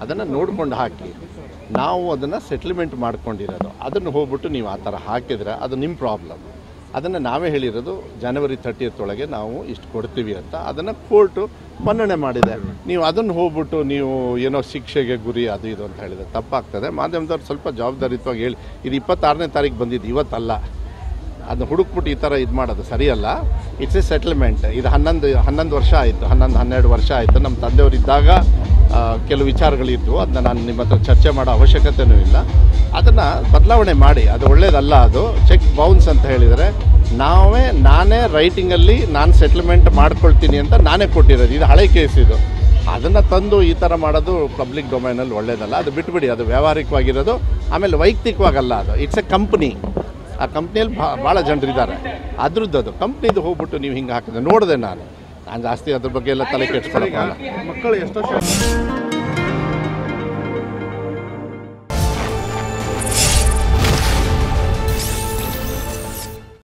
ಅದನ್ನು ನೋಡ್ಕೊಂಡು ಹಾಕಿ. ನಾವು ಅದನ್ನು ಸೆಟ್ಲ್ಮೆಂಟ್ ಮಾಡ್ಕೊಂಡಿರೋದು, ಅದನ್ನು ಹೋಗ್ಬಿಟ್ಟು ನೀವು ಆ ಥರ ಹಾಕಿದರೆ ಅದು ನಿಮ್ಮ ಪ್ರಾಬ್ಲಮ್. ಅದನ್ನು ನಾವೇ ಹೇಳಿರೋದು ಜನವರಿ 30th ಒಳಗೆ ನಾವು ಇಷ್ಟು ಕೊಡ್ತೀವಿ ಅಂತ. ಅದನ್ನು ಕೋರ್ಟು ಮನ್ನಣೆ ಮಾಡಿದೆ. ನೀವು ಅದನ್ನು ಹೋಗ್ಬಿಟ್ಟು ನೀವು ಏನೋ ಶಿಕ್ಷೆಗೆ ಗುರಿ ಅದು ಇದು ಅಂತ ಹೇಳಿದರೆ ತಪ್ಪಾಗ್ತದೆ. ಮಾಧ್ಯಮದವ್ರು ಸ್ವಲ್ಪ ಜವಾಬ್ದಾರಿತ್ವಾಗಿ ಹೇಳಿ, ಇದು 26ನೇ ತಾರೀಕು ಬಂದಿದ್ದು, ಇವತ್ತಲ್ಲ. ಅದನ್ನ ಹುಡುಕ್ಬಿಟ್ಟು ಈ ಥರ ಇದು ಮಾಡೋದು ಸರಿಯಲ್ಲ. It's A settlement. ಇದು 11 ವರ್ಷ ಆಯಿತು, 12 ವರ್ಷ ಆಯಿತು. ನಮ್ಮ ತಂದೆಯವರಿದ್ದಾಗ ಕೆಲವು ವಿಚಾರಗಳಿದ್ವು, ಅದನ್ನ ನಾನು ನಿಮ್ಮ ಹತ್ರ ಚರ್ಚೆ ಮಾಡೋ ಅವಶ್ಯಕತೆಯೂ ಇಲ್ಲ. ಅದನ್ನು ಬದಲಾವಣೆ ಮಾಡಿ, ಅದು ಒಳ್ಳೇದಲ್ಲ. ಅದು ಚೆಕ್ ಬೌನ್ಸ್ ಅಂತ ಹೇಳಿದರೆ ನಾನೇ ರೈಟಿಂಗಲ್ಲಿ ನಾನು ಸೆಟ್ಲ್ಮೆಂಟ್ ಮಾಡ್ಕೊಳ್ತೀನಿ ಅಂತ ನಾನೇ ಕೊಟ್ಟಿರೋದು. ಇದು ಹಳೆ ಕೇಸ್ ಇದು. ಅದನ್ನು ತಂದು ಈ ಥರ ಮಾಡೋದು ಪಬ್ಲಿಕ್ ಡೊಮೈನಲ್ಲಿ ಒಳ್ಳೇದಲ್ಲ. ಅದು ಬಿಟ್ಬಿಡಿ. ಅದು ವ್ಯಾವಹಾರಿಕವಾಗಿರೋದು. ಆಮೇಲೆ ವೈಯಕ್ತಿಕವಾಗಲ್ಲ ಅದು. It's A company. ಆ ಕಂಪ್ನಿಯಲ್ಲಿ ಭಾಳ ಜನರಿದ್ದಾರೆ. ಅದ್ರದ್ದು ಅದು ಕಂಪ್ನಿದು ಹೋಗ್ಬಿಟ್ಟು ನೀವು ಹಿಂಗೆ ಹಾಕಿದ್ರೆ ನೋಡಿದೆ. ನಾನು ಜಾಸ್ತಿ ಅದ್ರ ಬಗ್ಗೆ ಎಲ್ಲ ತಲೆ ಕೆಡ್ಸ್ಕೊಳ್ಳೋಕ್ಕಲ್ಲ. ಮಕ್ಕಳು ಎಷ್ಟೋ